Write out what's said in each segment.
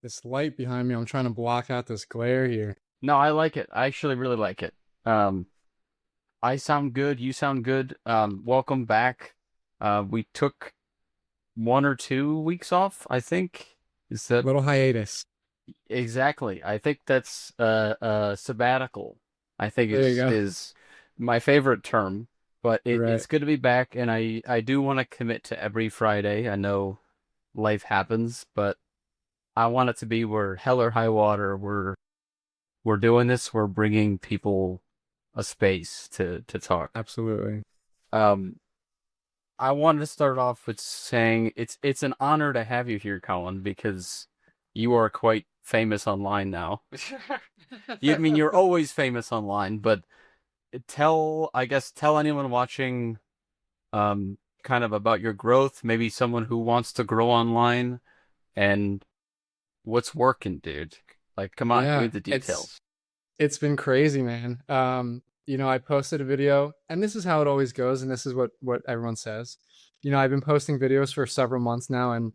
This light behind me, I'm trying to block out this glare here. No, I like it. I actually really like it. Um, I sound good. You sound good. Welcome back. We took 1 or 2 weeks off, I think. Is that Little hiatus. exactly? I think that's sabbatical. I think There you is go. is my favorite term, but Right. it's good to be back, and I do want to commit to every Friday. I know life happens, but I want it to be where hell or high water, we're doing this. We're bringing people a space to talk. Absolutely. Um, I wanted to start off with saying it's an honor to have you here, Colin, because you are quite famous online now. You I mean you're always famous online, but I guess tell anyone watching kind of about your growth, maybe someone who wants to grow online and what's working, dude. Like, come on, give me Yeah, the it's details. it's been crazy, man. I posted a video, and this is how it always goes, and this is what everyone says. I've been posting videos for several months now, and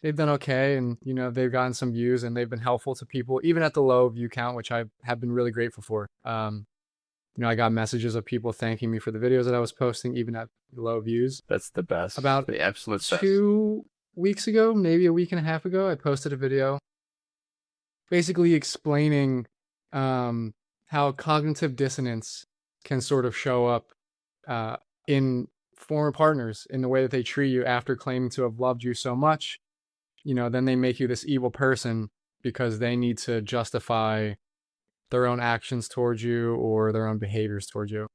they've done okay, and they've gotten some views, and they've been helpful to people, even at the low view count, which I have been really grateful for. I got messages of people thanking me for the videos that I was posting, even at low views. That's the best, About the absolute best. 2 weeks ago, maybe a week and a half ago, I posted a video basically explaining um, how cognitive dissonance can sort of show up uh, in former partners in the way that they treat you after claiming to have loved you so much. Then they make you this evil person because they need to justify their own actions towards you or their own behaviors towards you.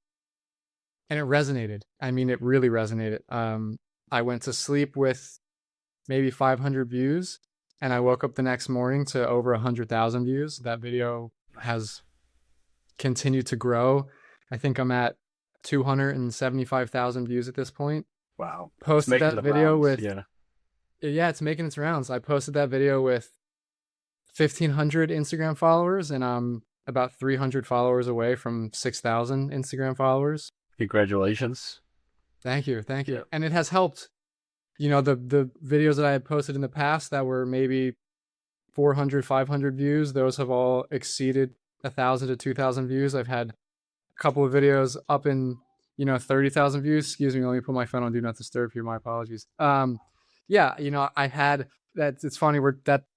And it resonated. I mean, it really resonated. I went to sleep with maybe 500 views, and I woke up the next morning to over 100,000 views. That video has continued to grow. I think I'm at 275,000 views at this point. Wow. It's Posted making that the video rounds. with, Yeah. yeah, it's making its rounds. I posted that video with 1,500 Instagram followers, and I'm about 300 followers away from 6,000 Instagram followers. Congratulations. Thank you, thank you. Yeah. And it has helped. The videos that I had posted in the past that were maybe 400, 500 views, those have all exceeded 1,000 to 2,000 views. I've had a couple of videos up in 30,000 views. Excuse me, let me put my phone on do not disturb here. My apologies. Yeah, I had that. It's funny.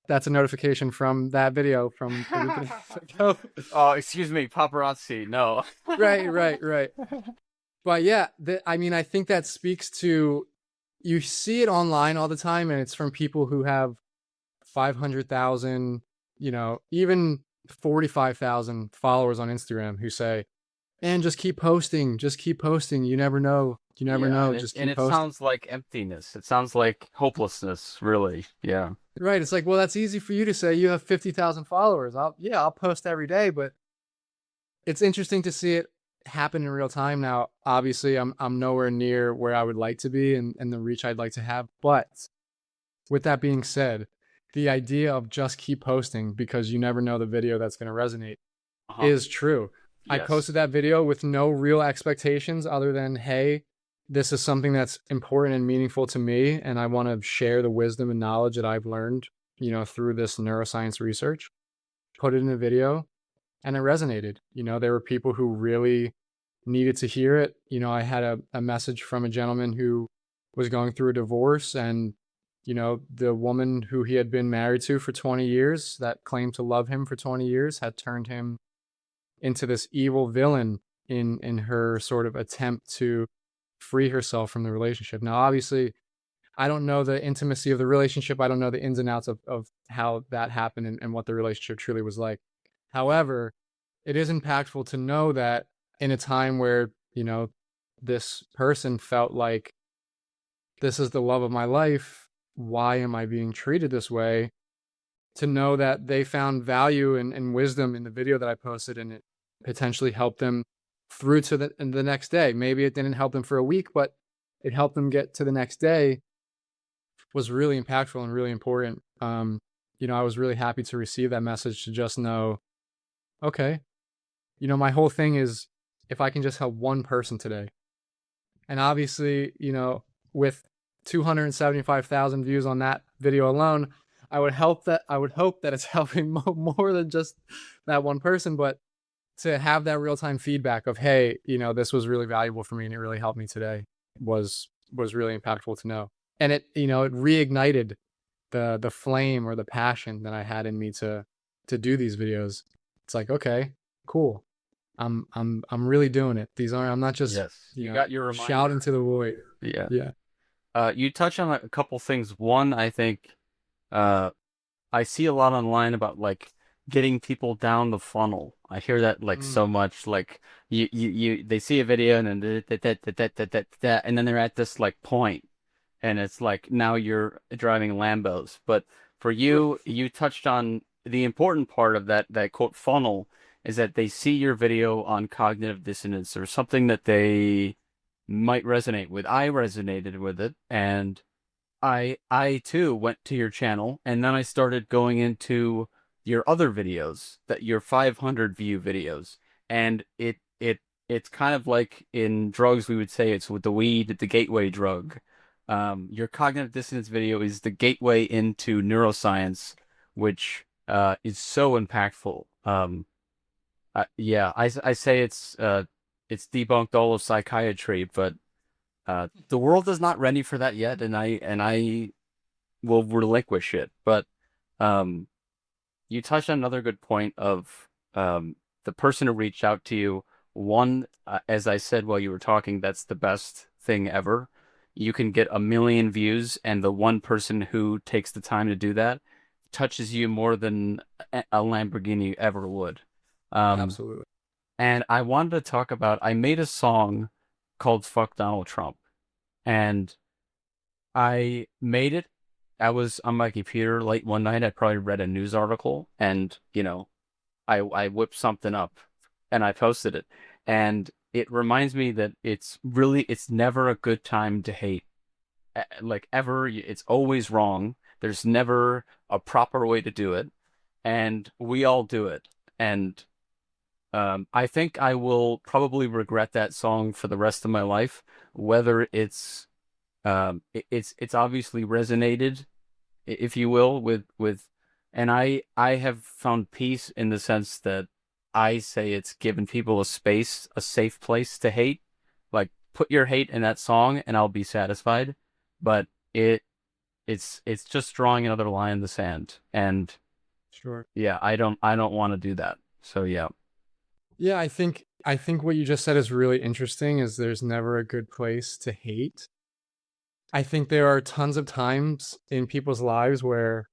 That's a notification from that video from a week and a half ago. Oh, excuse me, paparazzi. No. Right, right, right. But yeah, I mean, I think that speaks to, you see it online all the time, and it's from people who have 500,000, even 45,000 followers on Instagram, who say, "Man, just keep posting, just keep posting. You never know, you never Yeah, know. and it Just and keep it posting." sounds like emptiness. It sounds like hopelessness, really. Yeah. Right? It's like, well, that's easy for you to say. You have 50,000 followers. I'll post every day, but it's interesting to see it happen in real time. Now, obviously, I'm nowhere near where I would like to be and the reach I'd like to have. But with that being said, the idea of just keep posting because you never know the video that's going to resonate Uh-huh. is true. I Yes. posted that video with no real expectations other than, hey, this is something that's important and meaningful to me, and I want to share the wisdom and knowledge that I've learned, through this neuroscience research. Put it in a video, and it resonated. There were people who really needed to hear it. I had a message from a gentleman who was going through a divorce, and the woman who he had been married to for 20 years, that claimed to love him for 20 years, had turned him into this evil villain in her sort of attempt to free herself from the relationship. Now, obviously, I don't know the intimacy of the relationship. I don't know the ins and outs of how that happened and what the relationship truly was like. However, it is impactful to know that in a time where, this person felt like, this is the love of my life, why am I being treated this way? To know that they found value and wisdom in the video that I posted, and it potentially helped them through to the next day. Maybe it didn't help them for a week, but it helped them get to the next day, was really impactful and really important. I was really happy to receive that message, to just know, okay, my whole thing is, if I can just help one person today. And obviously, with 275,000 views on that video alone, I would hope that it's helping more than just that one person, but to have that real time feedback of, hey, this was really valuable for me and it really helped me today was really impactful to know. And it, it reignited the flame or the passion that I had in me to do these videos. It's like, okay, cool. I'm really doing it. I'm not just, Yes, you got your shouting reminder. to the void. Yeah. Yeah. You touch on a couple things. One, I think, uh, I see a lot online about like getting people down the funnel. I hear that like Mm, so much. Like they see a video and then and then they're at this like point, and it's like now you're driving Lambos. But for you, you touched on the important part of that quote funnel is that they see your video on cognitive dissonance or something that they might resonate with. I resonated with it, and I too went to your channel, and then I started going into your other videos, that your 500 view videos, and it's kind of like in drugs we would say it's with the weed, the gateway drug. Your cognitive dissonance video is the gateway into neuroscience, which is so impactful. Yeah, I say it's debunked all of psychiatry, but the world is not ready for that yet, and I will relinquish it. But um, you touched on another good point of the person who reached out to you. One, as I said while you were talking, that's the best thing ever. You can get a million views, and the one person who takes the time to do that touches you more than a Lamborghini ever would. Um, absolutely. and I wanted to talk about, I made a song called Fuck Donald Trump. And I made it. I was on my computer late one night. I probably read a news article and, I whipped something up and I posted it. And it reminds me that it's never a good time to hate. Like ever, it's always wrong. There's never a proper way to do it. And we all do it. And I think I will probably regret that song for the rest of my life, whether it's obviously resonated, if you will, with, and I have found peace in the sense that I say it's given people a space, a safe place to hate. Like put your hate in that song, and I'll be satisfied. But it's just drawing another line in the sand, and Sure. yeah, I don't want to do that. So yeah, Yeah, I think what you just said is really interesting is there's never a good place to hate. I think there are tons of times in people's lives where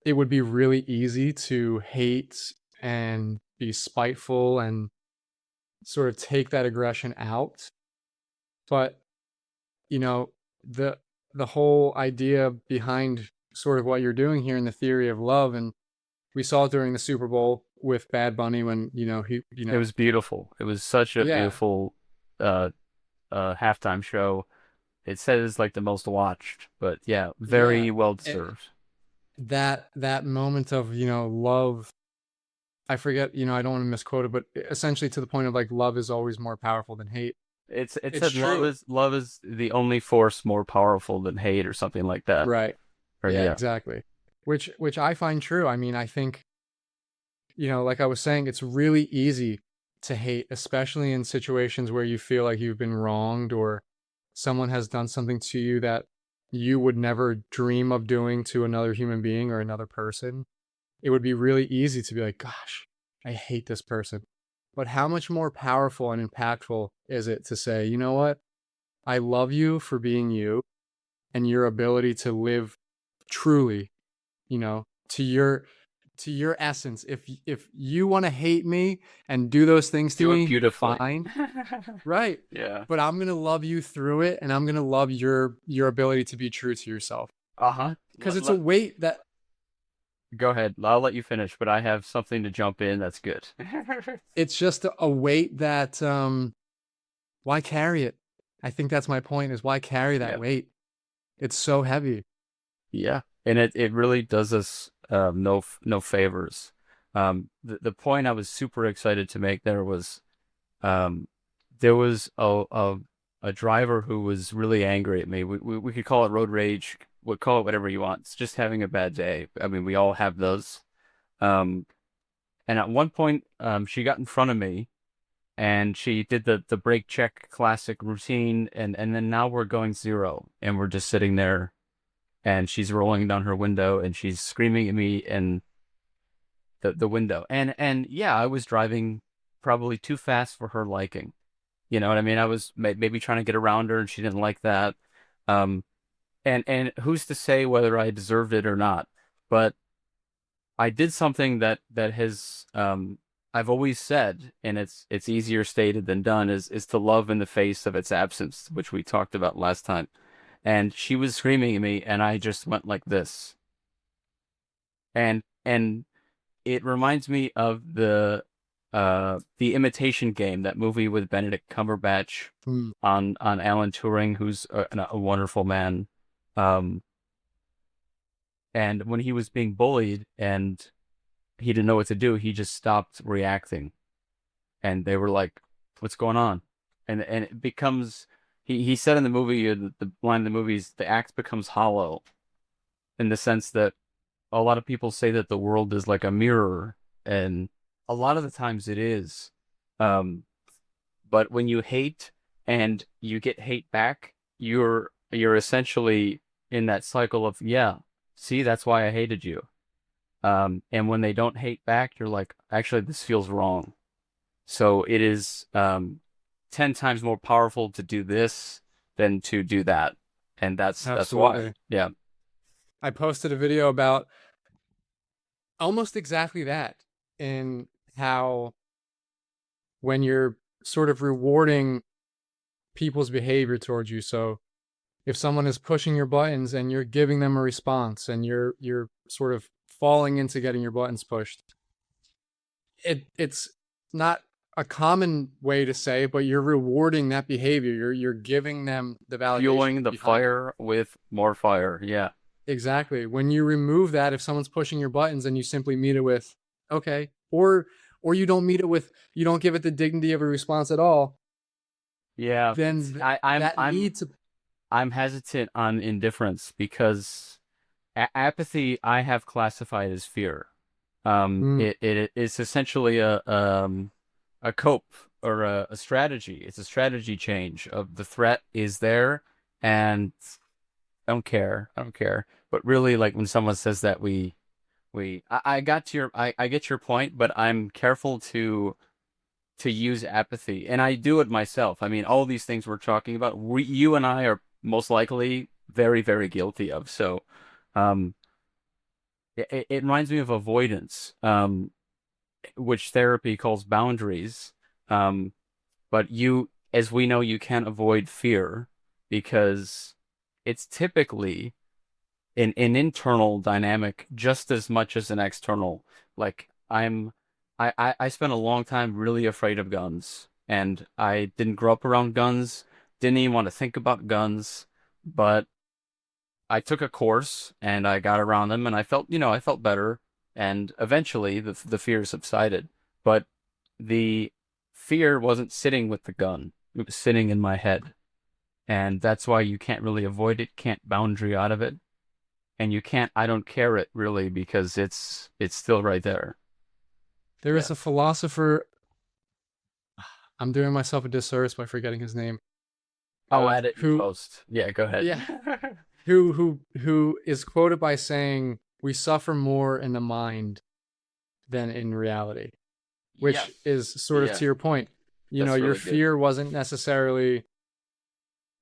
it would be really easy to hate and be spiteful and sort of take that aggression out. But, you know, the the whole idea behind sort of what you're doing here in the theory of love, and we saw it during the Super Bowl with Bad Bunny when, it was beautiful. It was such a yeah, beautiful uh halftime show. It says like the most watched, but yeah, yeah. very well It, deserved. that moment of, love, I forget, I don't want to misquote it, but essentially to the point of like love is always more powerful than hate. It It's said true. love is the only force more powerful than hate or something like that. Right. Or Yeah, yeah. exactly. Which I find true. I mean, I think, like I was saying, it's really easy to hate, especially in situations where you feel like you've been wronged or someone has done something to you that you would never dream of doing to another human being or another person. It would be really easy to be like, gosh, I hate this person. But how much more powerful and impactful is it to say, you know what? I love you for being you and your ability to live truly, to your essence. If you want to hate me and do those things to Do it me, beautifully. fine. Right. Yeah. But I'm going to love you through it, and I'm going to love your ability to be true to yourself. Uh-huh. Cuz it's a weight that Go ahead. I'll let you finish, but I have something to jump in that's good. it's just a weight that why carry it? I think that's my point, is why carry that Yeah. weight? It's so heavy. Yeah. And it really does us no favors. The point I was super excited to make there was um there was a driver who was really angry at me. We could call it road rage, call it whatever you want. It's just having a bad day. I mean, we all have those. Um, and at one point, she got in front of me and she did the brake check classic routine, and then now we're going zero, and we're just sitting there, and she's rolling down her window, and she's screaming at me in the window, and yeah, I was driving probably too fast for her liking. You know what I mean? I was maybe trying to get around her, and she didn't like that. Um, and who's to say whether I deserved it or not? But I did something that has I've always said, and it's easier stated than done, is to love in the face of its absence, which we talked about last time. And she was screaming at me, and I just went like this. And it reminds me of the Imitation Game, that movie with Benedict Cumberbatch Mm. on Alan Turing, who's a wonderful man. Um, and when he was being bullied and he didn't know what to do, he just stopped reacting. And they were like, "What's going on?" And it becomes he said in the movie, the line in the movie is, the act becomes hollow, in the sense that a lot of people say that the world is like a mirror, and a lot of the times it is. Um, but when you hate and you get hate back, you're essentially in that cycle of, yeah, see, that's why I hated you. And when they don't hate back, you're like, actually, this feels wrong. So it is 10 times more powerful to do this than to do that. And that's why. Absolutely. Yeah. I posted a video about almost exactly that, in how when you're sort of rewarding people's behavior towards you. So if someone is pushing your buttons and you're giving them a response, and you're sort of falling into getting your buttons pushed, it's not a common way to say, but you're rewarding that behavior. You're giving them the validation Fueling the behind it. fire with more fire. Yeah. Exactly. When you remove that, if someone's pushing your buttons and you simply meet it with okay, or you don't meet it with, you don't give it the dignity of a response at all, Yeah. then that leads to I'm hesitant on indifference because apathy I have classified as fear. mm, It is essentially a cope, or a strategy. It's a strategy change of, the threat is there, and I don't care. But really, like when someone says that, I got to I get your point, but I'm careful to use apathy, and I do it myself. I mean, all these things we're talking about, you and I are most likely very, very guilty of. So, um, it reminds me of avoidance, which therapy calls boundaries. Um, but as we know, you can't avoid fear, because it's typically an internal dynamic just as much as an external. Like I spent a long time really afraid of guns, and I didn't grow up around guns, didn't even want to think about guns, but I took a course and I got around them, and I felt better, and eventually the fear subsided. But the fear wasn't sitting with the gun. It was sitting in my head. And that's why you can't really avoid it, can't boundary out of it. And you can't, I don't care it really, because it's still right there. there Yeah. is a philosopher, I'm doing myself a disservice by forgetting his name, I'll add it in who post. Yeah, go ahead. yeah, who is quoted by saying, we suffer more in the mind than in reality, which Yes. is sort of Yeah, to your point. that's Your really good. fear wasn't necessarily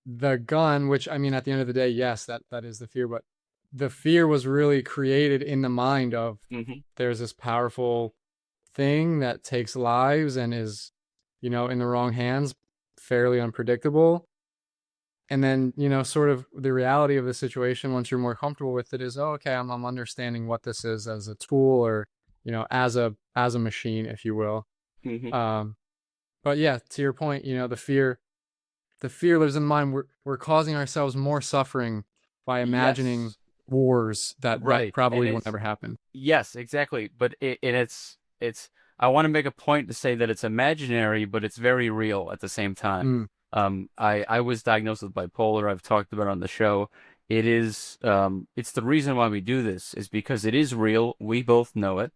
the gun, which, I mean, at the end of the day, yes, that is the fear, but the fear was really created in the mind of, Hmm. there's this powerful thing that takes lives and is, in the wrong hands, fairly unpredictable. And then, sort of the reality of the situation, once you're more comfortable with it, is, oh, okay, I'm understanding what this is as a tool, or, as a machine, if you will. Hmm. Um, but yeah, to your point, the fear lives in the mind. We're causing ourselves more suffering by imagining Yes. wars that Right. And probably will it's never happen. yes, exactly. But it's I want to make a point to say that it's imaginary, but it's very real at the same time. Mm, I was diagnosed with bipolar. I've talked about it on the show, it's the reason why we do this is because it is real. We both know it.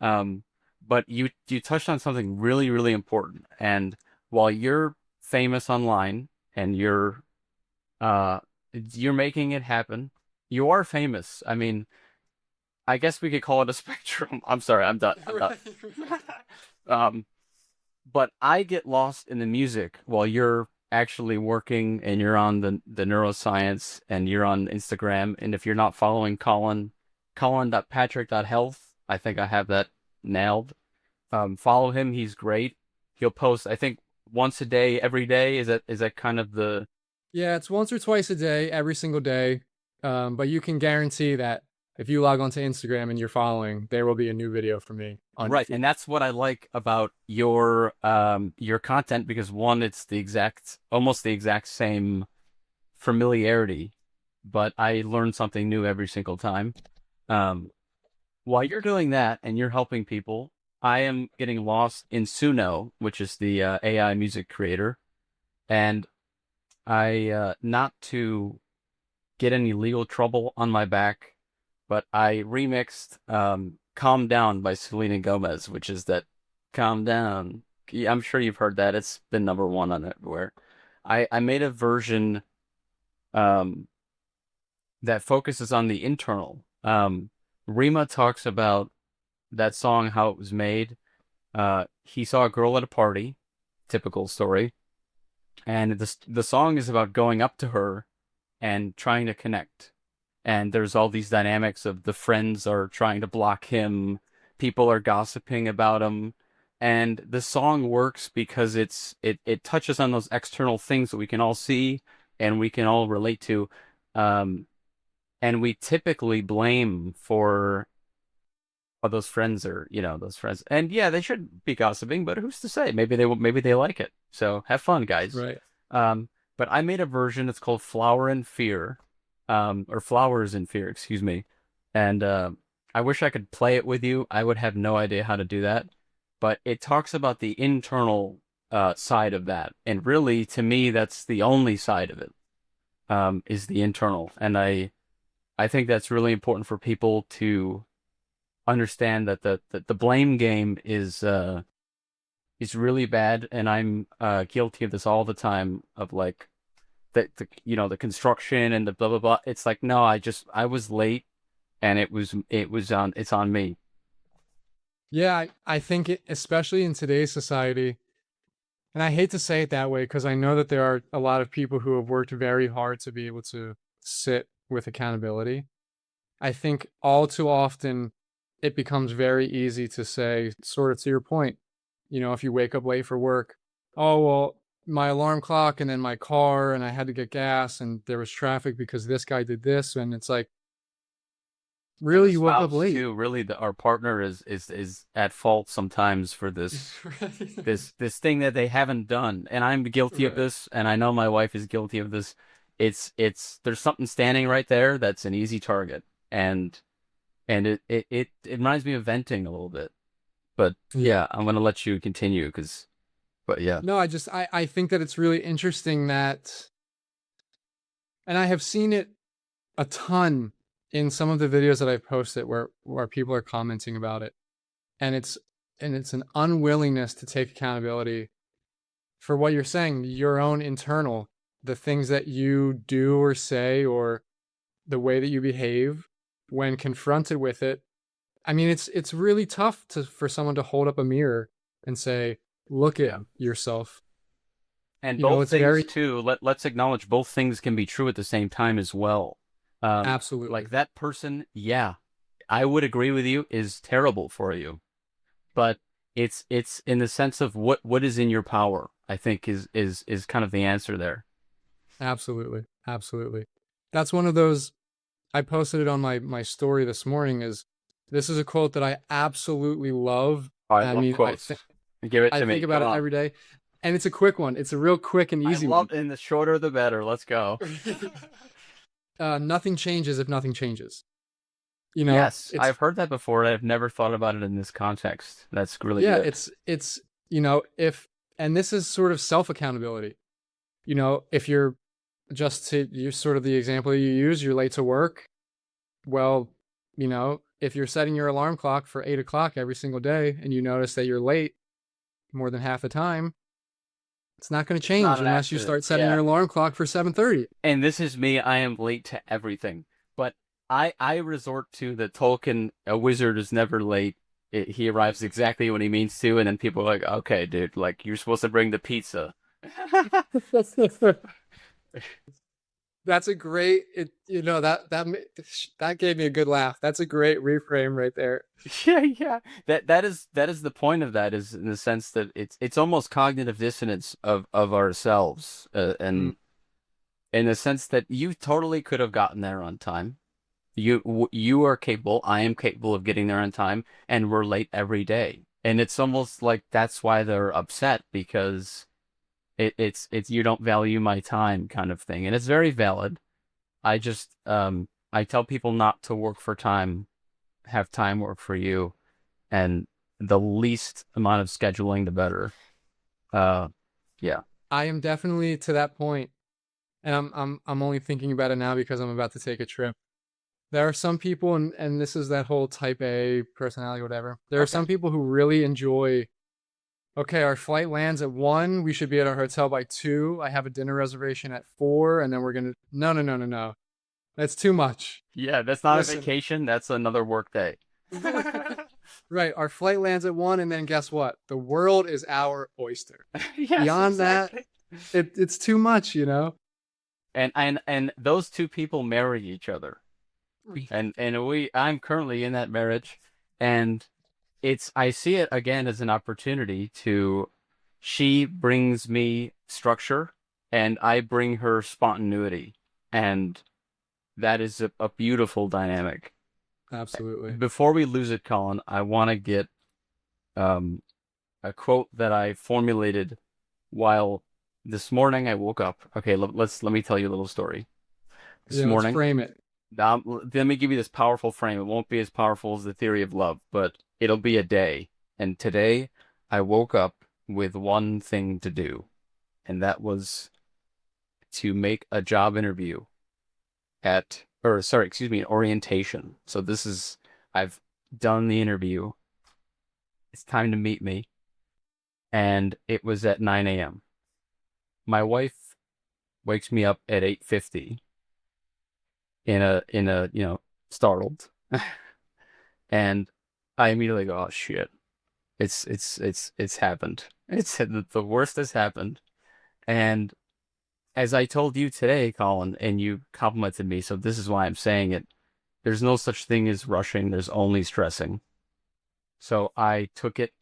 Um, but you touched on something really, really important. And while you're famous online and uh you're making it happen, you are famous. I mean, I guess we could call it a spectrum. I'm sorry, I'm done. I'm done. Right. Um, but I get lost in the music while you're actually working and you're on the neuroscience and you're on Instagram. And if you're not following Collin, Collin.patrick.health, I think I have that nailed. Follow him. He's great. He'll post, I think, once a day, every day. Is that kind of the Yeah, it's once or twice a day, every single day. But you can guarantee that if you log onto Instagram and you're following, there will be a new video from me on your right? feed. And that's what I like about your content because one, it's almost the exact same familiarity, but I learn something new every single time. Um, while you're doing that and you're helping people, I am getting lost in Suno, which is the AI music creator, and not to get any legal trouble on my back, but I remixed "Calm Down" by Selena Gomez, which is that "Calm Down." Yeah, I'm sure you've heard that. It's been number one on everywhere. I made a version um, that focuses on the internal. Rima talks about that song, how it was made. He saw a girl at a party, typical story, and the song is about going up to her and trying to connect. And there's all these dynamics of the friends are trying to block him, people are gossiping about him, and the song works because it touches on those external things that we can all see and we can all relate to. Um, and we typically blame for those friends are, those friends. And yeah, they should be gossiping, but who's to say? Maybe they like it. So have fun, guys. Right. Um, but I made a version. It's called Flower and Fear, or Flowers in Fear, excuse me. And I wish I could play it with you. I would have no idea how to do that. But it talks about the internal side of that, and really, to me, that's the only side of it. Is the internal, and I think that's really important for people to understand that the blame game is really bad, and I'm guilty of this all the time of like the construction and the blah blah blah. It's like no, I was late and it's on me. Yeah, I think especially in today's society, and I hate to say it that way because I know that there are a lot of people who have worked very hard to be able to sit with accountability. I think all too often it becomes very easy to say, sort of to your point, if you wake up late for work, oh, well, my alarm clock and then my car, and I had to get gas, and there was traffic because this guy did this. And it's like, And the really, you woke up spouse late. too. Really, our partner is at fault sometimes for Right. this thing that they haven't done, and I'm guilty of Right. this, and I know my wife is guilty of this. It's there's something standing right there that's an easy target, and it reminds me of venting a little bit. But Yeah. yeah, I'm gonna let you continue because, but yeah, No, I think that it's really interesting that, and I have seen it a ton in some of the videos that I've posted where people are commenting about it. And it's an unwillingness to take accountability for what you're saying, your own internal, the things that you do or say, or the way that you behave when confronted with it. I mean, it's really tough for someone to hold up a mirror and say, "Look at yeah. yourself." And both It's things very too. Let's acknowledge both things can be true at the same time as well. absolutely, Like that person, yeah, I would agree with you, is terrible for you, but it's in the sense of what is in your power. I think is kind of the answer there. absolutely, absolutely. That's one of those. I posted it on my story this morning. This is a quote that I absolutely love. I I love mean, quotes. Give it I to think me. about Come it on. every day, and it's a quick one. It's a real quick and I easy one. love, and the shorter the better. Let's go. Nothing changes if nothing changes. Yes, It's I've heard that before. I've never thought about it in this context. That's really yeah, good. it's if, and this is sort of self accountability. If you're just to use sort of the example you use, you're late to work. Well, if you're setting your alarm clock for 8 o'clock every single day and you notice that you're late more than half the time, it's not going to It's not change an unless you accident. start setting Yeah. your alarm clock for 7:30. And this is me. I am late to everything. But I resort to the Tolkien, a wizard is never late. He arrives exactly when he means to, and then people are like, okay, dude, like, you're supposed to bring the pizza. That's a great that gave me a good laugh. That's a great reframe right there. Yeah, yeah. That is the point of that, is in the sense that it's almost cognitive dissonance of ourselves, Mm. and in the sense that you totally could have gotten there on time. You are capable. I am capable of getting there on time, and we're late every day. And it's almost like that's why they're upset, because it's you don't value my time, kind of thing, and it's very valid. I tell people not to work for time, have time work for you, and the least amount of scheduling, the better. Uh, yeah. I am definitely to that point, and I'm only thinking about it now because I'm about to take a trip. There are some people, and this is that whole type A personality, whatever. There are Okay. some people who really enjoy. Okay, our flight lands at 1. We should be at our hotel by 2. I have a dinner reservation at 4, and then we're gonna. No, no, no, no, no. That's too much. Yeah, that's not a Listen. vacation. That's another work day. Right, our flight lands at 1, and then guess what? The world is our oyster. Yes, Beyond that, exactly. it's too much. And those two people marry each other. And I'm currently in that marriage, and I see it again as an opportunity to she brings me structure and I bring her spontaneity, and that is a beautiful dynamic. Absolutely. Before we lose it, Colin, I want to get um a quote that I formulated while this morning I woke up. Okay, let me tell you a little story. This Yeah, let's morning, frame it. let me give you this powerful frame. It won't be as powerful as the theory of love, but it'll be a day. And today, I woke up with one thing to do, and that was to make a job interview or sorry, excuse me, an orientation. So I've done the interview. It's time to meet me. And it was at 9 a.m. My wife wakes me up at 8:50 in a startled. And I immediately go, oh shit. It's happened. It's the worst has happened. And as I told you today, Colin, and you complimented me, so this is why I'm saying it. There's no such thing as rushing, there's only stressing. So I took it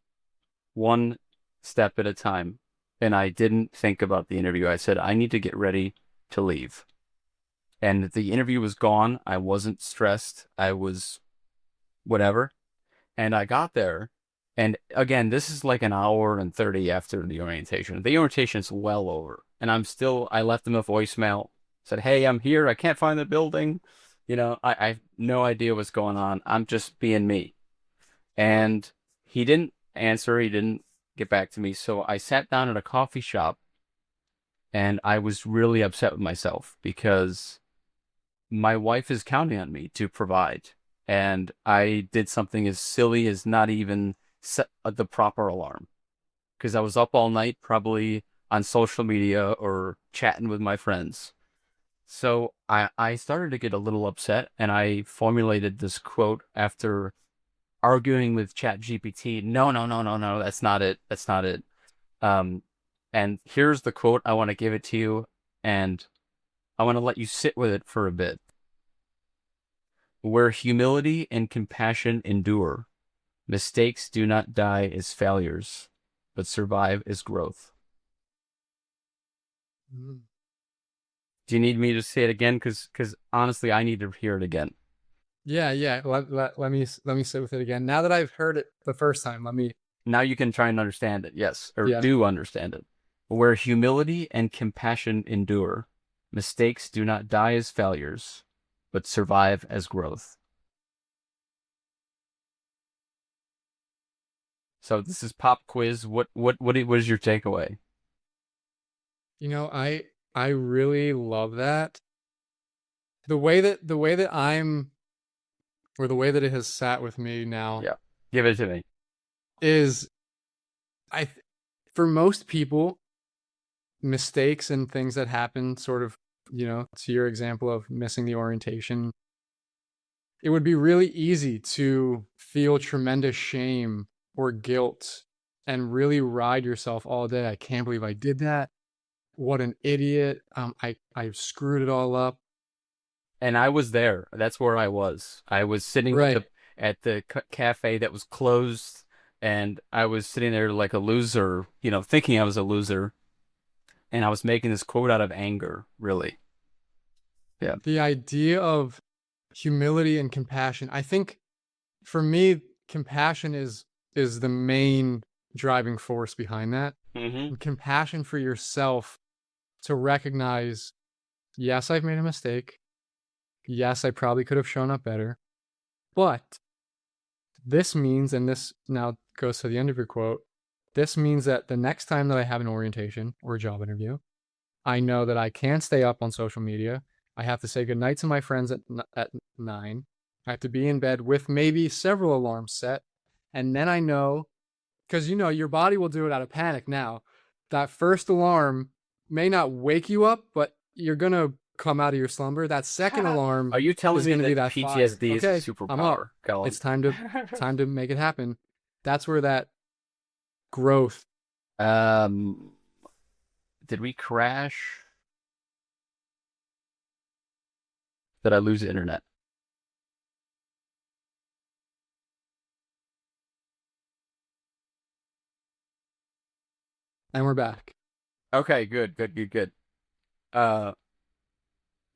one step at a time, and I didn't think about the interview. I said, I need to get ready to leave. And the interview was gone. I wasn't stressed. I was whatever. And I got there. And again, this is like an hour and 30 after the orientation. The orientation's well over. And I left him a voicemail, said, hey, I'm here. I can't find the building. I have no idea what's going on. I'm just being me. And he didn't answer. He didn't get back to me. So I sat down at a coffee shop, and I was really upset with myself because my wife is counting on me to provide. And I did something as silly as not even set the proper alarm, because I was up all night, probably on social media or chatting with my friends. So I started to get a little upset, and I formulated this quote after arguing with ChatGPT. No, no, no, no, no, that's not it. That's not it. Um, and here's the quote. I want to give it to you, and I want to let you sit with it for a bit. Where humility and compassion endure, mistakes do not die as failures, but survive as growth. Mm. Do you need me to say it again? Because honestly, I need to hear it again. Yeah, yeah. Let me sit with it again. Now that I've heard it the first time, let me. Now you can try and understand it, yes, or Yeah. do understand it. Where humility and compassion endure, mistakes do not die as failures, but survive as growth. So this is pop quiz. What is your takeaway? I I really love that. The way that I'm or the way that it has sat with me now Yeah. Give it to me. is for most people, mistakes and things that happen, sort of, to your example of missing the orientation, it would be really easy to feel tremendous shame or guilt and really ride yourself all day. I can't believe I did that. What an idiot. I screwed it all up. And I was there. That's where I was. I was sitting at Right. the cafe that was closed, and I was sitting there like a loser, thinking I was a loser, and I was making this quote out of anger, really. Yeah. The idea of humility and compassion. I think for me, compassion is the main driving force behind that. Mm-hmm. And compassion for yourself to recognize, yes, I've made a mistake. Yes, I probably could have shown up better. But this means, and this now goes to the end of your quote, this means that the next time that I have an orientation or a job interview, I know that I can't stay up on social media. I have to say goodnight to my friends at 9. I have to be in bed with maybe several alarms set. And then I know, because your body will do it out of panic now. That first alarm may not wake you up, but you're going to come out of your slumber. That second alarm Are you telling is me going to be that that fire. PTSD is a Okay, I'm up. superpower, Collin? It's time to make it happen. That's where that growth. Um, did we crash? Did I lose the internet? And we're back. Okay, good, good, good, good. Uh,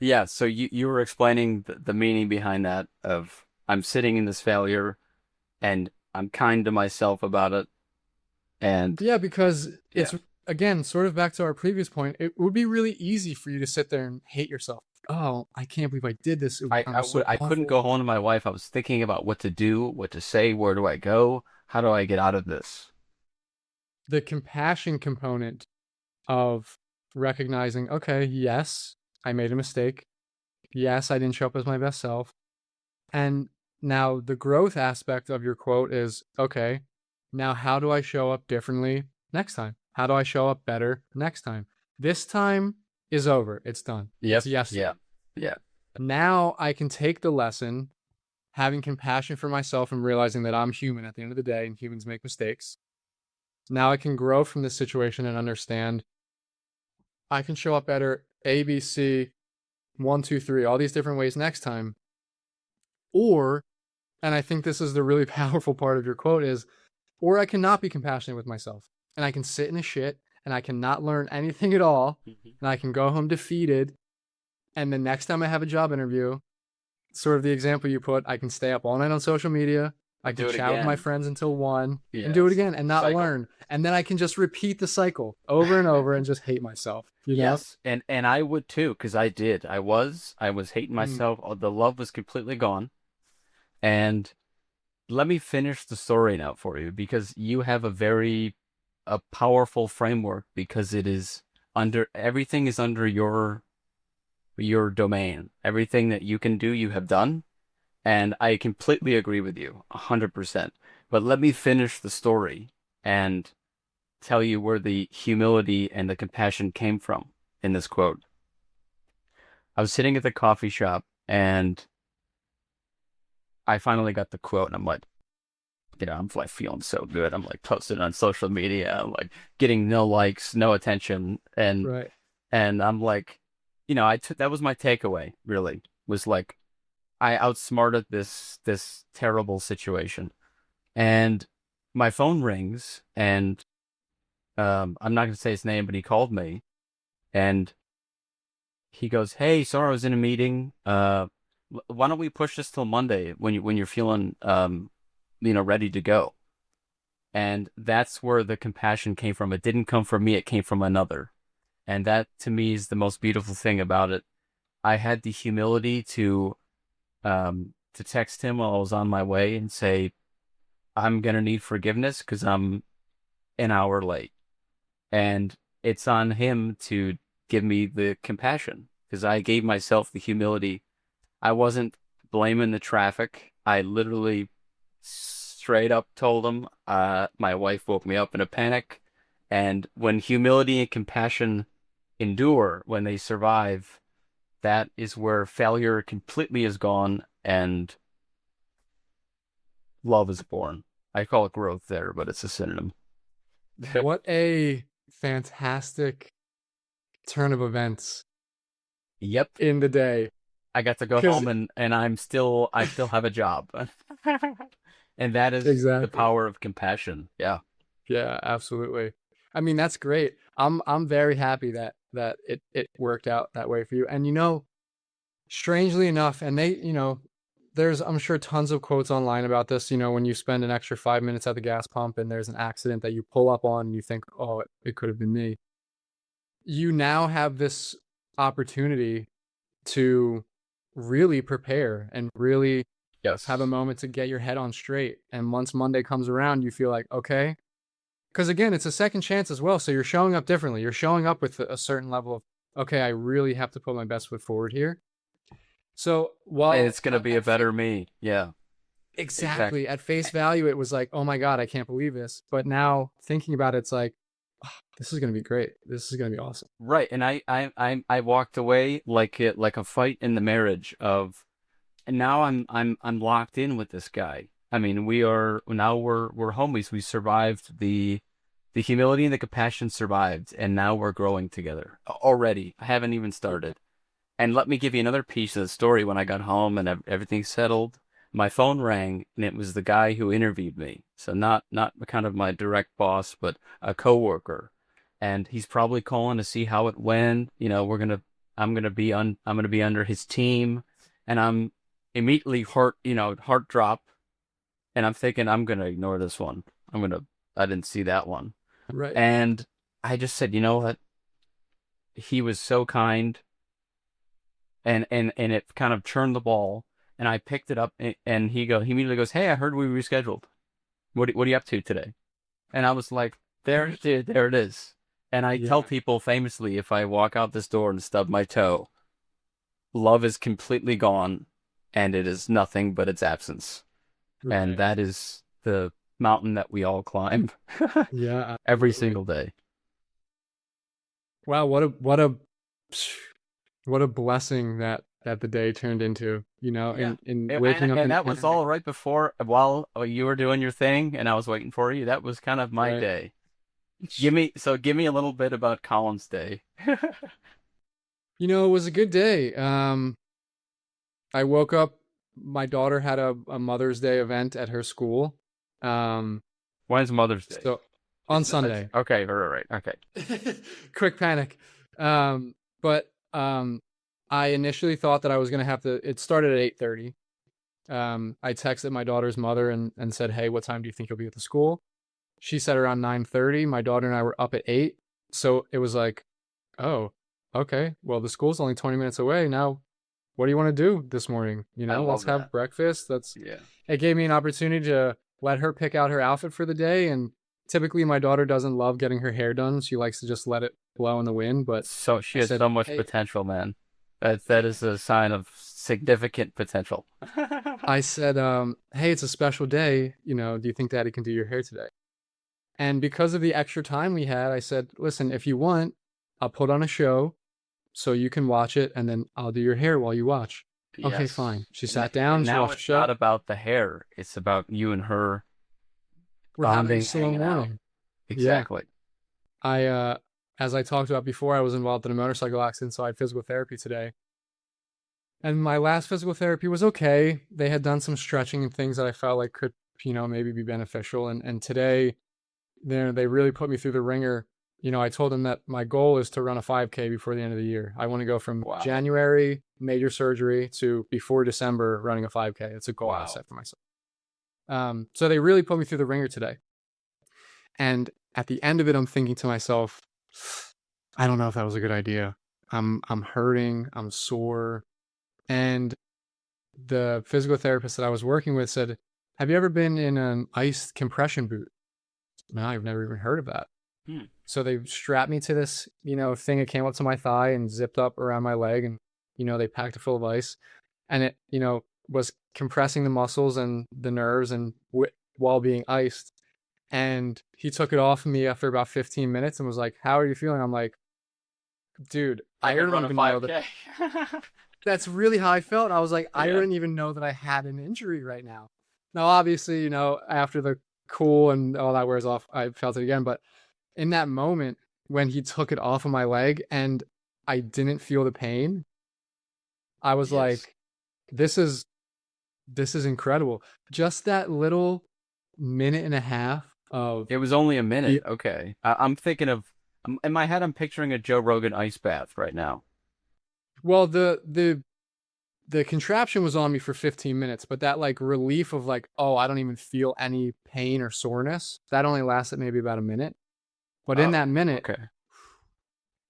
yeah, so you were explaining the meaning behind that of I'm sitting in this failure and I'm kind to myself about it. And Yeah, because yeah, it's, again, sort of back to our previous point. It would be really easy for you to sit there and hate yourself. Oh, I can't believe I did this. I'm so I couldn't awful. go home to my wife. I was thinking about what to do, what to say, where do I go? How do I get out of this? The compassion component of recognizing, okay, yes, I made a mistake. Yes, I didn't show up as my best self. And now the growth aspect of your quote is, okay, now how do I show up differently next time? How do I show up better next time? This time is over. It's done. It's Yep, yeah, yesterday. yeah. Now I can take the lesson, having compassion for myself and realizing that I'm human at the end of the day and humans make mistakes. Now I can grow from this situation and understand I can show up better A, B, C, 1, 2, 3, all these different ways next time. Or, and I think this is the really powerful part of your quote is, or I cannot be compassionate with myself and I can sit in a shit and I cannot learn anything at all and I can go home defeated. And the next time I have a job interview, sort of the example you put, I can stay up all night on social media. I And can do it chat with my again. friends until 1 and do it Yes. again and not Cycle. learn. And then I can just repeat the cycle over and over and just hate myself. Yes, and I would too, because I did. I was hating Mm. myself. The love was completely gone. And let me finish the story now for you, because you have a powerful framework, because it is under everything is under your domain. Everything that you can do, you have done, and I completely agree with you, 100%. But let me finish the story and tell you where the humility and the compassion came from in this quote. I was sitting at the coffee shop and I finally got the quote, and I'm like, I'm like feeling so good. I'm like posting on social media. I'm like getting no likes, no attention, Right. and I'm like, I took that was my takeaway. Really, was like I outsmarted this terrible situation, and my phone rings, and I'm not gonna say his name, but he called me, and he goes, "Hey, sorry, I was in a meeting. Why don't we push this till Monday when you're feeling ready to go?" And that's where the compassion came from. It didn't come from me, it came from another. And that to me is the most beautiful thing about it. I had the humility to text him while I was on my way and say, I'm gonna need forgiveness because I'm an hour late. And it's on him to give me the compassion because I gave myself the humility. I wasn't blaming the traffic. I literally straight up told him, my wife woke me up in a panic. And when humility and compassion endure, when they survive, that is where failure completely is gone and love is born. I call it growth there, but it's a synonym. What a fantastic turn of events Yep. in the day. I got to go Because home and I still have a job. And that is the exactly. power of compassion. Yeah. Yeah, absolutely. I mean, that's great. I'm very happy that it worked out that way for you. And strangely enough, and there's I'm sure tons of quotes online about this, when you spend an extra 5 minutes at the gas pump and there's an accident that you pull up on and you think, oh, it could have been me. You now have this opportunity to really prepare and really have a Yes. moment to get your head on straight. And once Monday comes around, you feel like, okay, because again, it's a second chance as well. So you're showing up differently. You're showing up with a certain level of, okay, I really have to put my best foot forward here. So And while it's gonna be a at fa- better me. Yeah. Exactly. exactly at face value, it was like, oh my God, I can't believe this. But now thinking about it, it's like, oh, this is gonna be great. This is gonna be awesome. Right. And I walked away like a fight in the marriage of and now I'm locked in with this guy. I mean, we're homies. We survived the humility and the compassion survived, and now we're growing together already. I haven't even started. And let me give you another piece of the story. When I got home and everything settled, my phone rang, and it was the guy who interviewed me. So not kind of my direct boss, but a coworker. And he's probably calling to see how it went. I'm gonna be under his team, and I'm immediately heart drop, and I'm thinking I'm gonna ignore this one. I didn't see that one, Right. and I just said, you know what? He was so kind and it kind of churned the ball. And I picked it up, and he immediately goes, "Hey, I heard we rescheduled. What are you up to today?" And I was like, there it is." And I tell Yeah. people famously, if I walk out this door and stub my toe, love is completely gone, and it is nothing but its absence. And Right. that is the mountain that we all climb Yeah, every absolutely. single day. Wow, what a blessing that the day turned into, Yeah. in And, waking up and and, that was all right before, while you were doing your thing, and I was waiting for you. That was kind of my right. day. Give me a little bit about Colin's day. It was a good day. I woke up, my daughter had a Mother's Day event at her school. Um, When's Mother's Day? so on Is that Sunday. okay? Right. Okay. Quick panic. But I initially thought that I was gonna have to it started at 8:30. I texted my daughter's mother and said, "Hey, what time do you think you'll be at the school?" She said around 9:30. My daughter and I were up at 8. So it was like, "Oh, okay. Well, the school's only 20 minutes away. Now, what do you want to do this morning? I Let's love have that. breakfast." Yeah. It gave me an opportunity to let her pick out her outfit for the day. And typically my daughter doesn't love getting her hair done. She likes to just let it blow in the wind. But So she I has said, so much "Hey," potential, man. That is a sign of significant potential. I said, "Hey, it's a special day. Do you think Daddy can do your hair today?" And because of the extra time we had, I said, "Listen, if you want, I'll put on a show so you can watch it, and then I'll do your hair while you watch." Okay, fine. Yes. She And, sat down, and she now watched the it's not show. about the hair. It's about you and her We're having a bonding, slow hanging out. morning. Yeah. Exactly. I, as I talked about before, I was involved in a motorcycle accident, so I had physical therapy today. And my last physical therapy was okay. They had done some stretching and things that I felt like could, maybe be beneficial. And today, they really put me through the ringer. I told them that my goal is to run a 5K before the end of the year. I want to go from Wow. January major surgery to before December running a 5K. It's a goal I Wow. set for myself. So they really put me through the ringer today. And at the end of it, I'm thinking to myself, I don't know if that was a good idea. I'm hurting. I'm sore. And the physical therapist that I was working with said, "Have you ever been in an iced compression boot?" No, I've never even heard of that. Hmm. So they strapped me to this, thing that came up to my thigh and zipped up around my leg, and they packed it full of ice, and it, was compressing the muscles and the nerves and while being iced. And he took it off of me after about 15 minutes and was like, "How are you feeling?" I'm like, "Dude, I I could don't run a even know that." 5K. That's really how I felt. I was like, I Yeah. didn't even know that I had an injury right now. Now, obviously, after the cool and all that wears off, I felt it again. But in that moment when he took it off of my leg and I didn't feel the pain, I was Yes. like, this is incredible. Just that little minute and a half of It was only a minute. the Okay. I'm thinking of, in my head, I'm picturing a Joe Rogan ice bath right now. well, the contraption was on me for 15 minutes, but that like relief of like, oh, I don't even feel any pain or soreness, that only lasted maybe about a minute. But in that Oh, minute, okay.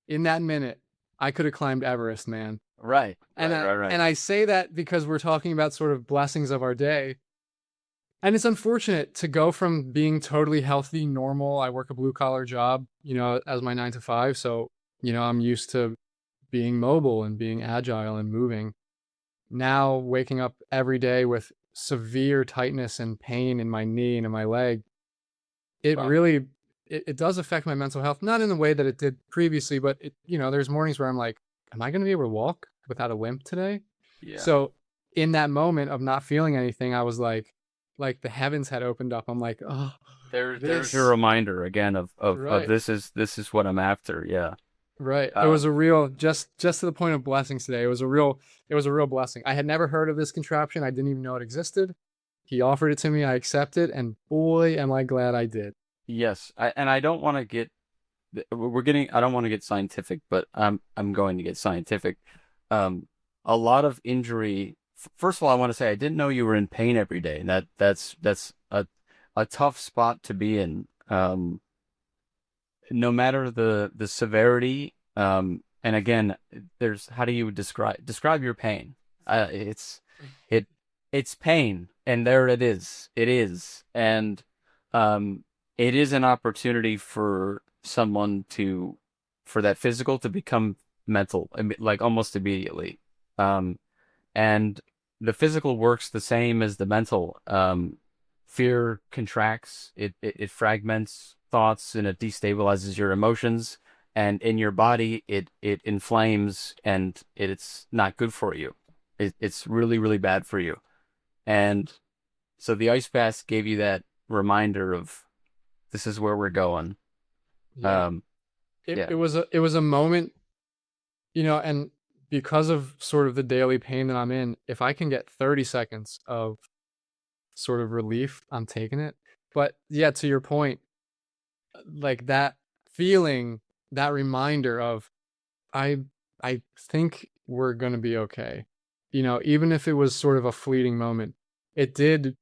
in that minute, I could have climbed Everest, man. Right, And right, I right, right. and I say that because we're talking about sort of blessings of our day. And it's unfortunate to go from being totally healthy, normal. I work a blue collar job, as my 9 to 5. So, I'm used to being mobile and being agile and moving. Now waking up every day with severe tightness and pain in my knee and in my leg, it Wow. really it does affect my mental health, not in the way that it did previously, but there's mornings where I'm like, am I going to be able to walk without a limp today? Yeah. So in that moment of not feeling anything, I was like the heavens had opened up. I'm like, oh, There's your this reminder again of right. this is what I'm after. Yeah. Right. It was Um, a real just to the point of blessings today. It was a real blessing. I had never heard of this contraption. I didn't even know it existed. He offered it to me. I accepted, and boy, am I glad I did. yes. And I don't want to get I don't want to get scientific, but I'm going to get scientific. Um, a lot of injury. First of all, I want to say I didn't know you were in pain every day. And that's a tough spot to be in. No matter the severity. And again, there's how do you describe your pain? It it's pain, and there it is. It is, and um, it is an opportunity for someone to for that physical to become mental, like almost immediately. Um, and the physical works the same as the mental. Fear contracts, it fragments thoughts, and it destabilizes your emotions. And in your body, it inflames, and it's not good for you. It's really, really bad for you. And so the ice bath gave you that reminder of this is where we're going. Yeah. Um, It yeah, it was a moment, and because of sort of the daily pain that I'm in, if I can get 30 seconds of sort of relief, I'm taking it. But yeah, to your point, like that feeling, that reminder of I I think we're gonna be okay. Even if it was sort of a fleeting moment, it did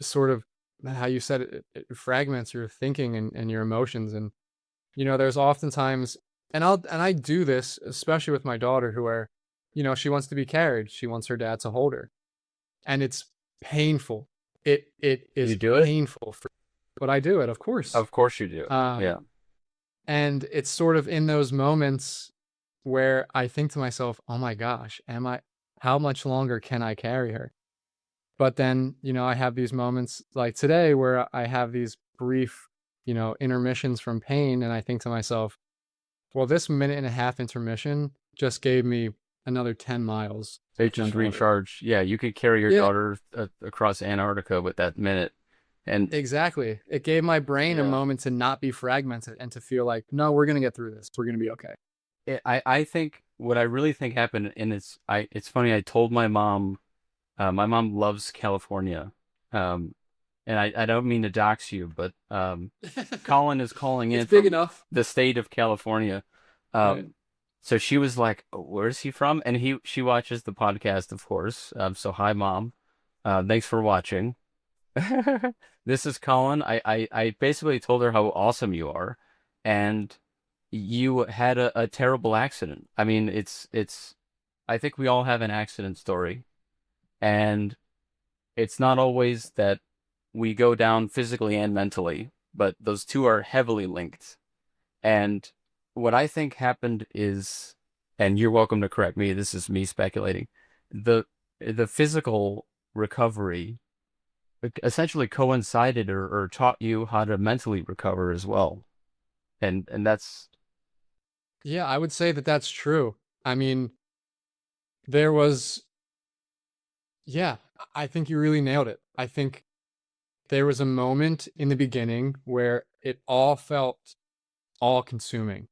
sort of how you said it fragments your thinking and your emotions. And there's oftentimes, and I do this especially with my daughter, who are, she wants to be carried. She wants her dad to hold her, and it's painful. It you is do it. painful but I do it, of course. Of course you do. Um, Yeah. and it's sort of in those moments where I think to myself, "Oh my gosh, how much longer can I carry her?" But then, I have these moments like today where I have these brief, intermissions from pain, and I think to myself, well, this minute and a half intermission just gave me another 10 miles It with my just daughter. recharged. Yeah, you could carry your Yeah, daughter across Antarctica with that minute. And exactly. It gave my brain a yeah, moment to not be fragmented and to feel like, no, we're going to get through this. We're going to be okay. I think what I really think happened, and it's funny. I told my mom. My mom loves California. Um, and I don't mean to dox you, but Collin is calling It's in big from enough. the state of California. Right. So she was like, "Where's he from?" And she watches the podcast, of course. So hi, mom. Thanks for watching. This is Colin. I basically told her how awesome you are, and you had a terrible accident. I mean, I think we all have an accident story, and it's not always that we go down physically and mentally, but those two are heavily linked. And what I think happened is, and you're welcome to correct me, this is me speculating, the the physical recovery essentially coincided or taught you how to mentally recover as well. And that's Yeah, I would say that that's true. I mean, there was, yeah, I think you really nailed it. I think there was a moment in the beginning where it all felt all consuming,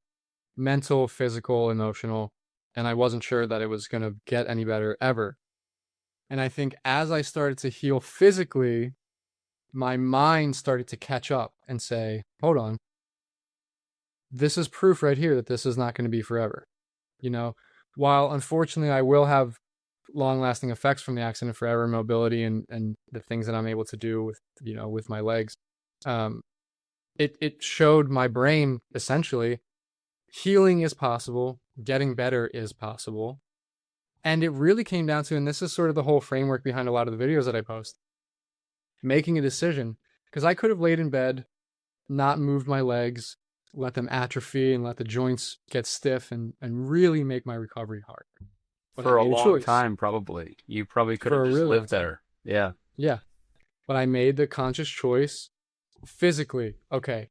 mental, physical, emotional, and I wasn't sure that it was going to get any better ever. And I think as I started to heal physically, my mind started to catch up and say, hold on, this is proof right here that this is not going to be forever. You know, while unfortunately I will have long lasting effects from the accident forever, mobility and the things that I'm able to do with, with my legs, um, it showed my brain essentially healing is possible, getting better is possible. And it really came down to, and this is sort of the whole framework behind a lot of the videos that I post, making a decision. Because I could have laid in bed, not moved my legs, let them atrophy and let the joints get stiff and really make my recovery hard. But I for a made a long choice time probably. You probably could have for a just really long lived time. there. Yeah. Yeah. But I made the conscious choice physically. Okay,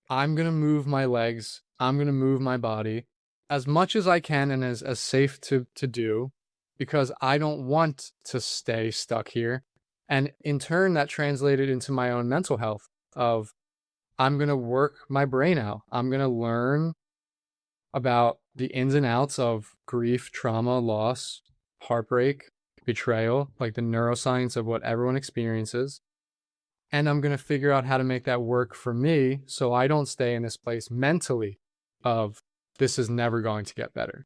I'm going to move my legs. I'm going to move my body as much as I can and as safe to do because I don't want to stay stuck here. And in turn, that translated into my own mental health of I'm going to work my brain out. I'm going to learn about the ins and outs of grief, trauma, loss, heartbreak, betrayal, like the neuroscience of what everyone experiences. And I'm going to figure out how to make that work for me so I don't stay in this place mentally of this is never going to get better.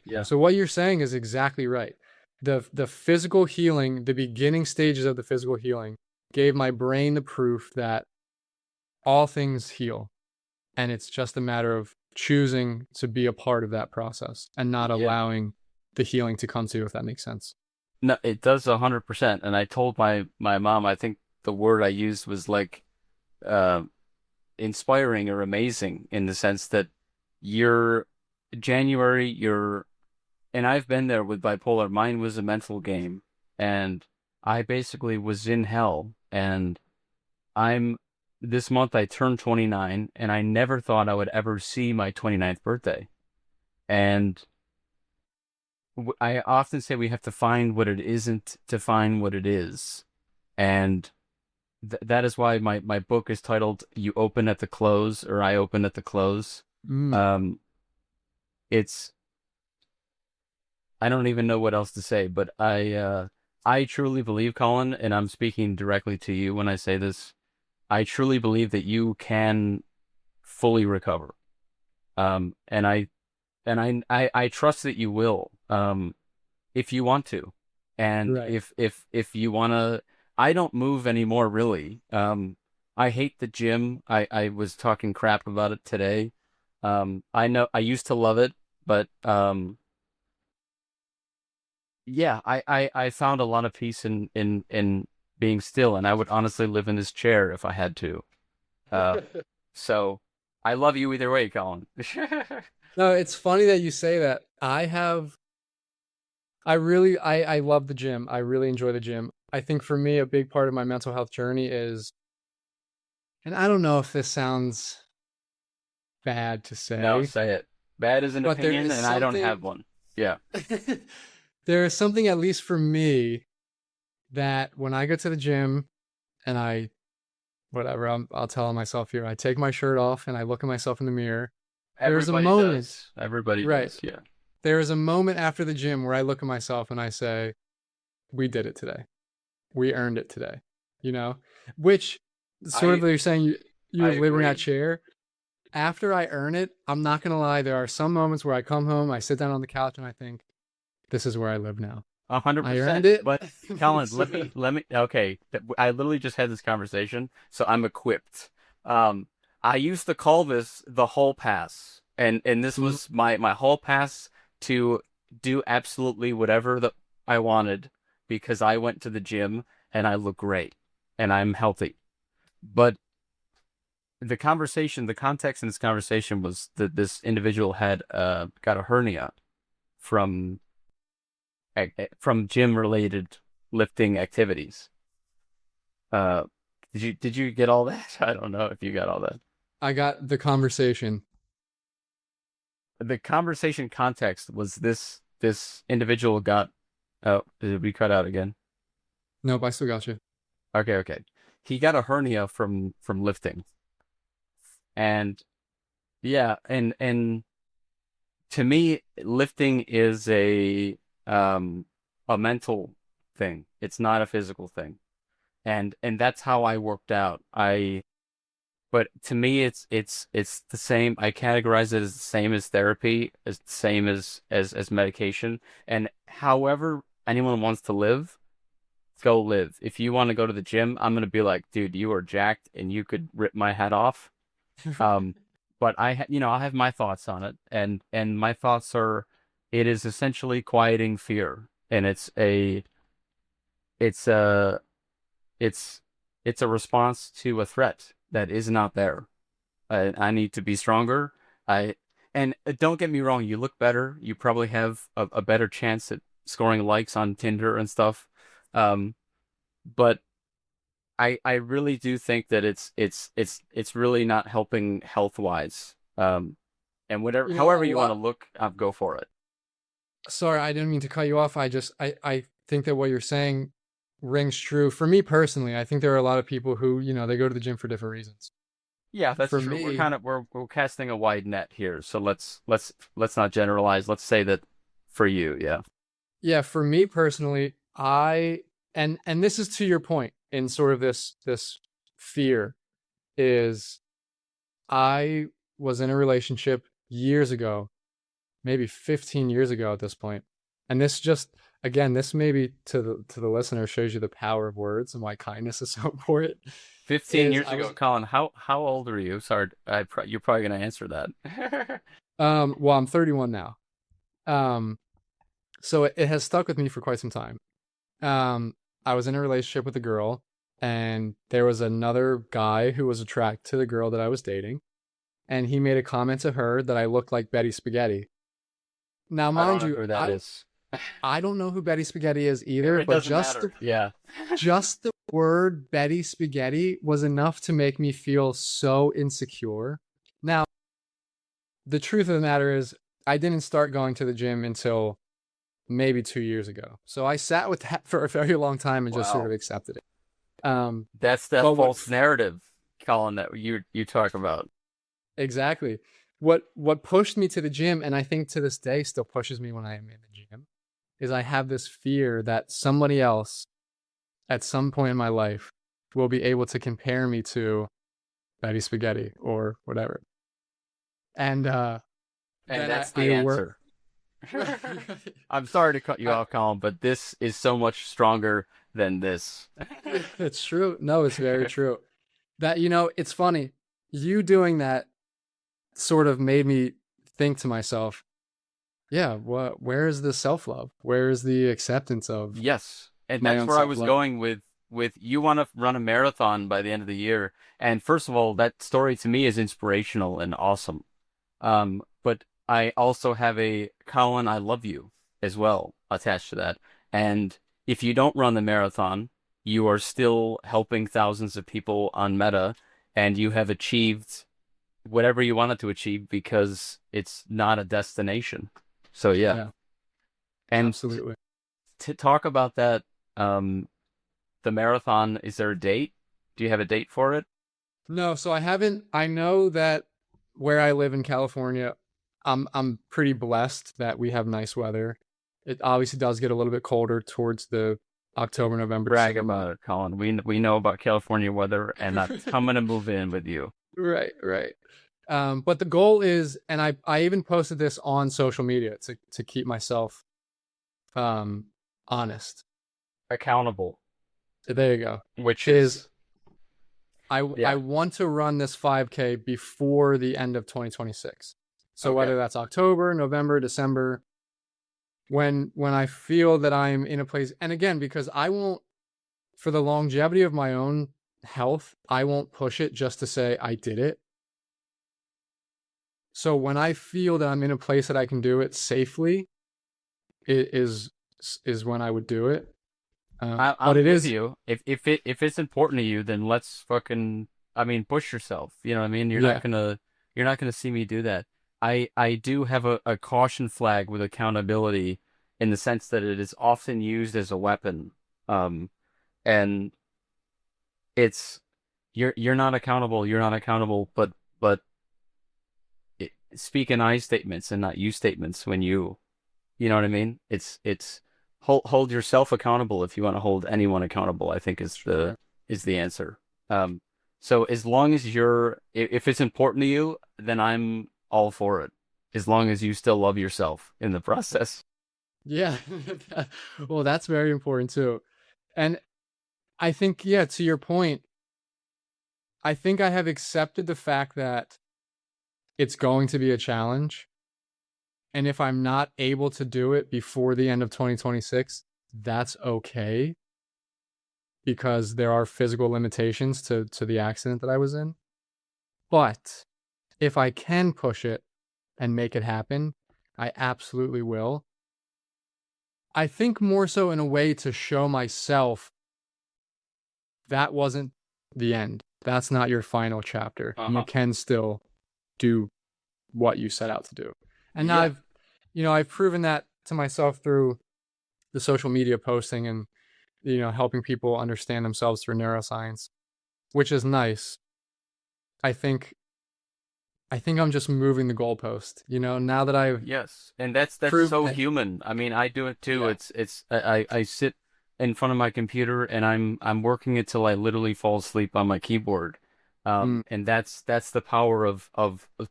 Yeah. So what you're saying is exactly right. The physical healing, the beginning stages of the physical healing gave my brain the proof that all things heal. And it's just a matter of choosing to be a part of that process and not Yeah. allowing the healing to come to you, if that makes sense. No, it does 100%. And I told my mom, I think the word I used was like uh inspiring or amazing in the sense that you're January, you're and I've been there with bipolar. Mine was a mental game, and I basically was in hell. And I'm this month I turned 29, and I never thought I would ever see my 29th birthday. And I often say we have to find what it isn't to find what it is. And that is why my book is titled "You Open at the Close" or "I Open at the Close." Mm, Um, it's I don't even know what else to say, but I truly believe, Colin, and I'm speaking directly to you when I say this. I truly believe that you can fully recover. And I trust that you will, if you want to. And right. if you wanna, I don't move anymore really. I hate the gym. I was talking crap about it today. I know I used to love it, but yeah, I found a lot of peace in being still, and I would honestly live in this chair if I had to. Uh, so I love you either way, Colin. No, it's funny that you say that. I love the gym. I really enjoy the gym. I think for me, a big part of my mental health journey is, and I don't know if this sounds bad to No, say, say it. Bad is an but there opinion, is and I don't something, have one. Yeah. there is something, at least for me, that when I go to the gym and whatever, I'll tell myself here, I take my shirt off and I look at myself in the mirror. There's a Everybody moment, does. Everybody right? does. Yeah. There is a moment after the gym where I look at myself and I say, we did it today. We earned it today, you know, which sort of I you're saying I you're living in that agree. chair. After I earn it, I'm not going to lie. There are some moments where I come home, I sit down on the couch and I think, this is where I live now. A hundred I earned percent. it. But Colin, let me. Okay, I literally just had this conversation, so I'm equipped. I used to call this the hall pass, and this Mm, was my hall pass to do absolutely whatever that I wanted because I went to the gym and I look great and I'm healthy. But the conversation, the context in this conversation was that this individual had got a hernia from from gym related lifting activities. Uh, did you get all that? I don't know if you got all that. I got the conversation. The conversation context was this individual got. Oh, did we cut out again? Nope, I still got you. Okay, okay. He got a hernia from lifting, and yeah, and to me, lifting is a mental thing. It's not a physical thing, and that's how I worked out. But to me, it's the same. I categorize it as the same as therapy, as the same as medication. And however anyone wants to live, go live. If you want to go to the gym, I'm gonna be like, dude, you are jacked, and you could rip my head off. Um, but I have my thoughts on it, and my thoughts are, it is essentially quieting fear, and it's a it's it's a response to a threat that is not there. I need to be stronger. I and don't get me wrong, you look better. You probably have a better chance at scoring likes on Tinder and stuff. Um, but I really do think that it's really not helping health wise. And whatever, You know, a however you want to lot. look, go for it. Sorry, I didn't mean to cut you off. I think that what you're saying rings true. For me personally, I think there are a lot of people who, they go to the gym for different reasons. Yeah, that's For true. me, We're casting a wide net here, so let's not generalize. Let's say that for you, yeah. yeah, for me personally, and this is to your point in sort of this fear is I was in a relationship years ago, maybe 15 years ago at this point. And this just again, this maybe to the listener shows you the power of words and why kindness is so important. 15 Is years I ago, was Colin, how old are you? Sorry, you're probably gonna answer that. well, I'm 31 now. Um so it has stuck with me for quite some time. I was in a relationship with a girl and there was another guy who was attracted to the girl that I was dating, and he made a comment to her that I looked like Betty Spaghetti. Now, I don't mind know you, who that is. I don't know who Betty Spaghetti is either, It but doesn't matter. Yeah. just the word Betty Spaghetti was enough to make me feel so insecure. Now, the truth of the matter is, I didn't start going to the gym until maybe 2 years ago. So I sat with that for a very long time and just sort of Wow. accepted it. Um, That's that but what false narrative, Colin, that you talk about. exactly what pushed me to the gym, and I think to this day still pushes me when I am in the gym, is I have this fear that somebody else at some point in my life will be able to compare me to Betty Spaghetti or whatever. And And then that's I the work. answer. I'm sorry to cut you I, off, Colin, but this is so much stronger than this. it's true. No, it's very true. That, it's funny. You doing that sort of made me think to myself, yeah, where is the self-love? Where is the acceptance of Yes, and my that's own where I was self-love? going with you want to run a marathon by the end of the year. And first of all, that story to me is inspirational and awesome. But I also have a Colin, I love you as well attached to that. And if you don't run the marathon, you are still helping thousands of people on Meta, and you have achieved whatever you wanted to achieve because it's not a destination. So yeah, Yeah, and absolutely. to talk about that, um, the marathon, is there a date? Do you have a date for it? No, so I haven't. I know that where I live in California, I'm pretty blessed that we have nice weather. It obviously does get a little bit colder towards the October, November, Brag December month. about it, Colin. We know about California weather, and that's I'm gonna move in with you. Right, right. But the goal is, and I even posted this on social media to keep myself um honest. Accountable, So there you go. which Is is I yeah, want to run this 5K before the end of 2026. So okay. whether that's October, November, December, when I feel that I'm in a place, and again, because I won't, for the longevity of my own health, I won't push it just to say I did it. So when I feel that I'm in a place that I can do it safely, it is when I would do it. But I'm it with is, you. If it's important to you, then let's fucking, I mean, push yourself. You know what I mean? yeah. You're not gonna see me do that. I do have a caution flag with accountability in the sense that it is often used as a weapon. Um, and it's you're not accountable. You're not accountable. But speak in I statements and not you statements when you know what I mean? It's hold yourself accountable if you want to hold anyone accountable, I think Sure. is the answer. Um, so as long as if it's important to you, then I'm all for it. As long as you still love yourself in the process. Yeah. Well, that's very important too. And I think, yeah, to your point, I think I have accepted the fact that it's going to be a challenge. And if I'm not able to do it before the end of 2026, that's okay because there are physical limitations to the accident that I was in. But if I can push it and make it happen, I absolutely will. I think more so in a way to show myself that wasn't the end. That's not your final chapter. You Uh-huh. can still do what you set out to do. And Yeah. I've proven that to myself through the social media posting and, helping people understand themselves through neuroscience, which is nice. I think I'm just moving the goalpost, now that I've Yes, and that's proven so that. human. I mean, I do it too. Yeah. I sit in front of my computer and I'm working it till I literally fall asleep on my keyboard. Mm. And that's the power of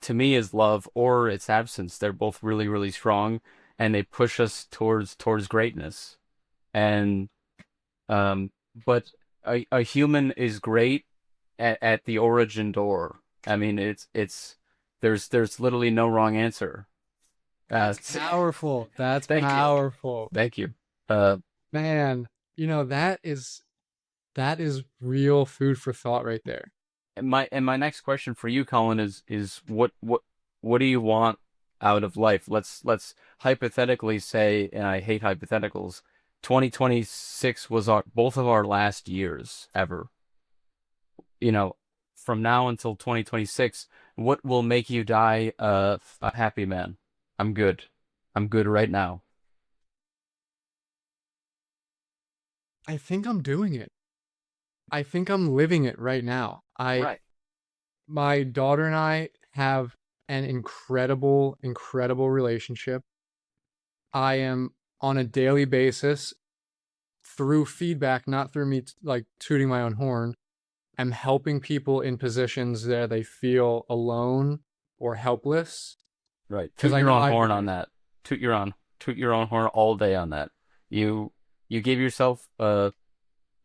to me is love or its absence. They're both really, really strong and they push us towards greatness. And um, but a human is great at the origin door. I mean, it's there's literally no wrong answer. That's powerful. That's Thank you. powerful. Thank you. Uh, Man, that is real food for thought right there. and my next question for you, Colin, is what do you want out of life? Let's hypothetically say, and I hate hypotheticals, 2026 was our both of our last years ever. You know, from now until 2026, what will make you die a happy man? I'm good. I'm good right now. I think I'm doing it. I think I'm living it right now. Right. My daughter and I have an incredible, incredible relationship. I am on a daily basis through feedback, not through me like tooting my own horn. I'm helping people in positions where they feel alone or helpless Right. because Toot I your know own I've horn been on there. that. Toot your own horn all day on that. You you give yourself or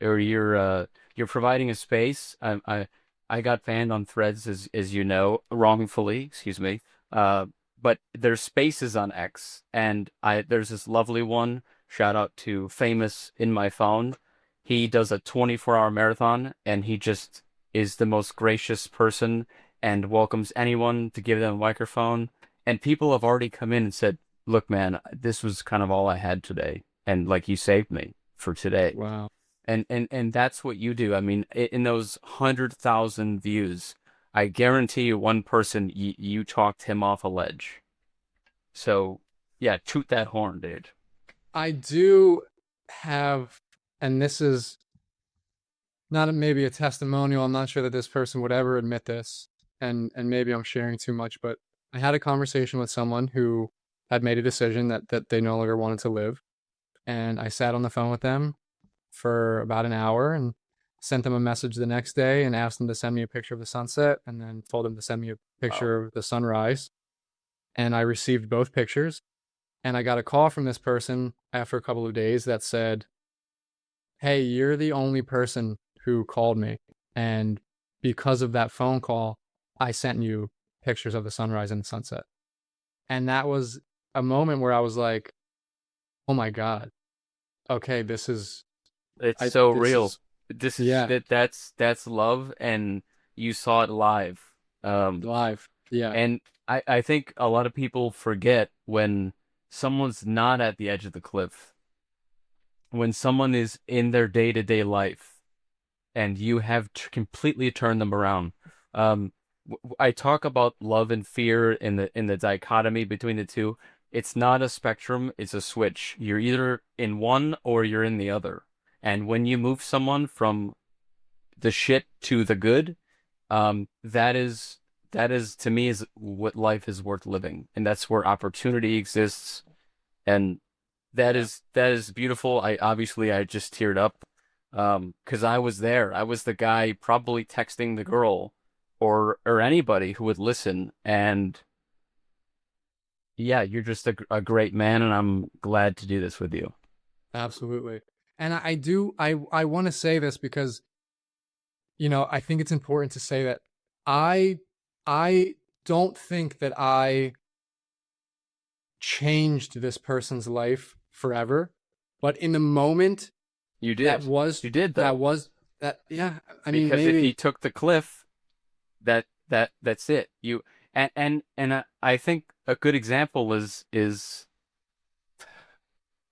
you're providing a space. I got banned on Threads as you know, wrongfully, excuse me. Uh but there's spaces on X and I there's this lovely one, shout out to famous in my phone. He does a 24-hour marathon and he just is the most gracious person and welcomes anyone to give them a microphone. And people have already come in and said, "Look, man, this was kind of all I had today, and like you saved me for today." Wow. And that's what you do. I mean, in those 100,000 views, I guarantee you one person you talked him off a ledge. So, yeah, toot that horn, dude. I do have, and this is not maybe a testimonial. I'm not sure that this person would ever admit this, and maybe I'm sharing too much, but I had a conversation with someone who had made a decision that they no longer wanted to live, and I sat on the phone with them for about an hour and sent them a message the next day and asked them to send me a picture of the sunset and then told them to send me a Wow. picture of the sunrise. And I received both pictures. And I got a call from this person after a couple of days that said, "Hey, you're the only person who called me. And because of that phone call, I sent you pictures of the sunrise and the sunset." And that was a moment where I was like, oh my God, okay, It's so this real. is This is Yeah, that's love, and you saw it live. Um, live. Yeah, and I think a lot of people forget when someone's not at the edge of the cliff, when someone is in their day-to-day life, and you have completely turned them around. I talk about love and fear in the dichotomy between the two. It's not a spectrum, it's a switch. You're either in one or you're in the other. And when you move someone from the shit to the good, that is to me is what life is worth living, and that's where opportunity exists, and yeah. that is beautiful. I just teared up, because I was there. I was the guy probably texting the girl, or anybody who would listen, and yeah, you're just a great man, and I'm glad to do this with you. Absolutely. And I do I want to say this because I think it's important to say that I I don't think that I changed this person's life forever, but in the moment You that did. was You did that though. was that yeah, I mean Because if he maybe took the cliff, that's it. You and I think a good example is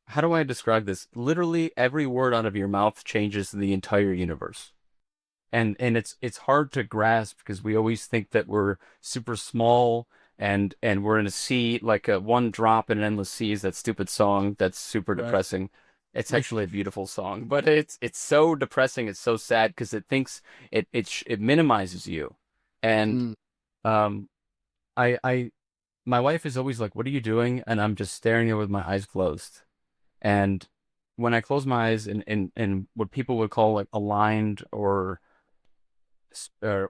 how do I describe this? Literally every word out of your mouth changes the entire universe. And it's hard to grasp because we always think that we're super small and we're in a sea, like a one drop in an endless sea is that stupid song that's super right. depressing. It's actually a beautiful song, but it's so depressing, it's so sad because it thinks it minimizes you. And Mm, um I my wife is always like, "What are you doing?" And I'm just staring there with my eyes closed. And when I close my eyes and what people would call like aligned or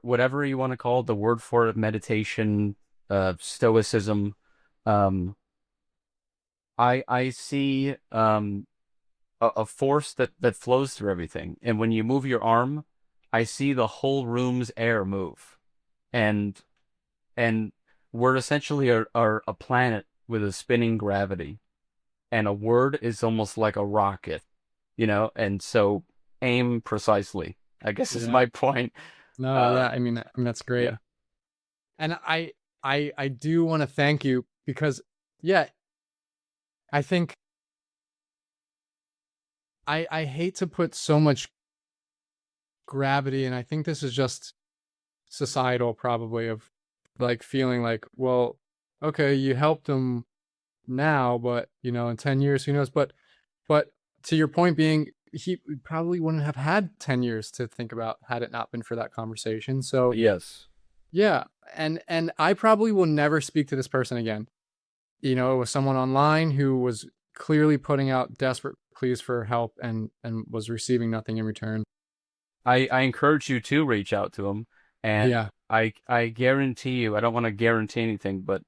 whatever you want to call it, the word for it, meditation, stoicism, um, I see a force that flows through everything. And when you move your arm, I see the whole room's air move. And and we're essentially are a planet with a spinning gravity. And a word is almost like a rocket, and so aim precisely, I guess is yeah. my point. No, yeah, Uh, I mean that's great. yeah. And I do want to thank you because yeah, I think I hate to put so much gravity, and I think this is just societal probably of like feeling like, well, okay, you helped them now, but in 10 years, who knows? But to your point being, he probably wouldn't have had 10 years to think about had it not been for that conversation. So Yes. yeah, and I probably will never speak to this person again. It was someone online who was clearly putting out desperate pleas for help and was receiving nothing in return. I encourage you to reach out to him, and Yeah, I guarantee you, I don't want to guarantee anything, but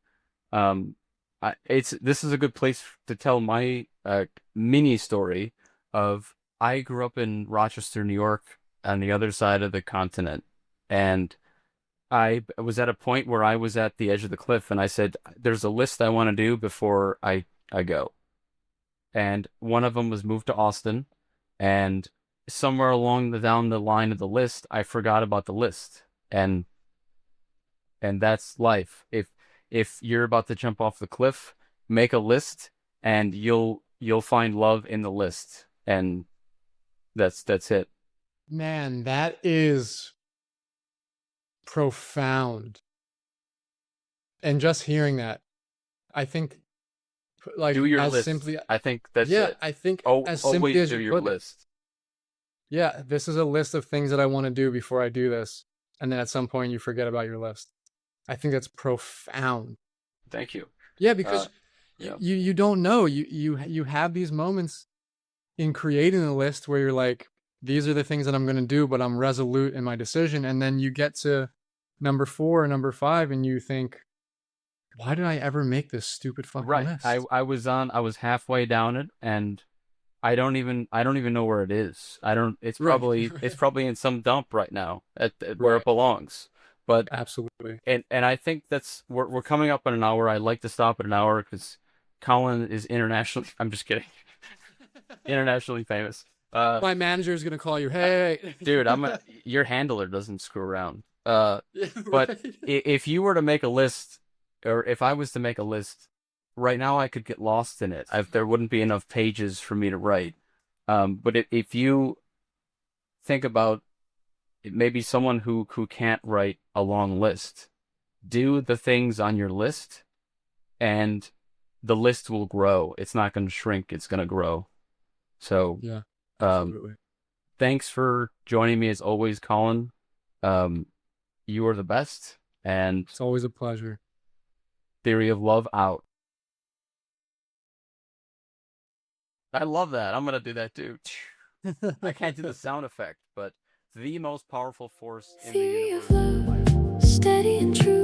um, it's this is a good place to tell my mini story of I grew up in Rochester, New York, on the other side of the continent, and I was at a point where I was at the edge of the cliff, and I said, "There's a list I want to do before I go." And one of them was moved to Austin, and somewhere along the down the line of the list, I forgot about the list, and that's life. If you're about to jump off the cliff, make a list, and you'll find love in the list, and that's it. man, that is profound. And just hearing that, I think, Do like, your as list. simply, I think that's yeah, it. I think Oh, as simply always as do you your put it, list. yeah, this is a list of things that I want to do before I do this. And then at some point you forget about your list. I think that's profound. Thank you. Yeah, Uh, because yeah. you don't know. You have these moments in creating a list where you're like, these are the things that I'm going to do, but I'm resolute in my decision. And then you get to number 4 or number 5 and you think, why did I ever make this stupid fucking Right. list? I was halfway down it, and I don't even know where it is. I don't Right. it's probably in some dump right now at where it Right. belongs. But Absolutely. and I think that's we're coming up on an hour. I like to stop at an hour because Collin is internationally I'm just kidding. Internationally famous. My manager's gonna call you. Hey, Dude, your handler doesn't screw around. Yeah, But right. if you were to make a list, or if I was to make a list, right now I could get lost in it. There wouldn't be enough pages for me to write. But if you think about maybe someone who can't write a long list, do the things on your list, and the list will grow. It's not going to shrink. It's going to grow. So, Yeah, um, absolutely. thanks for joining me as always, Colin. You are the best. And It's always a pleasure. Theory of Love out. I love that. I'm going to do that too. I can't do the sound effect, but the most powerful force in the Theory of universe. love, steady and true.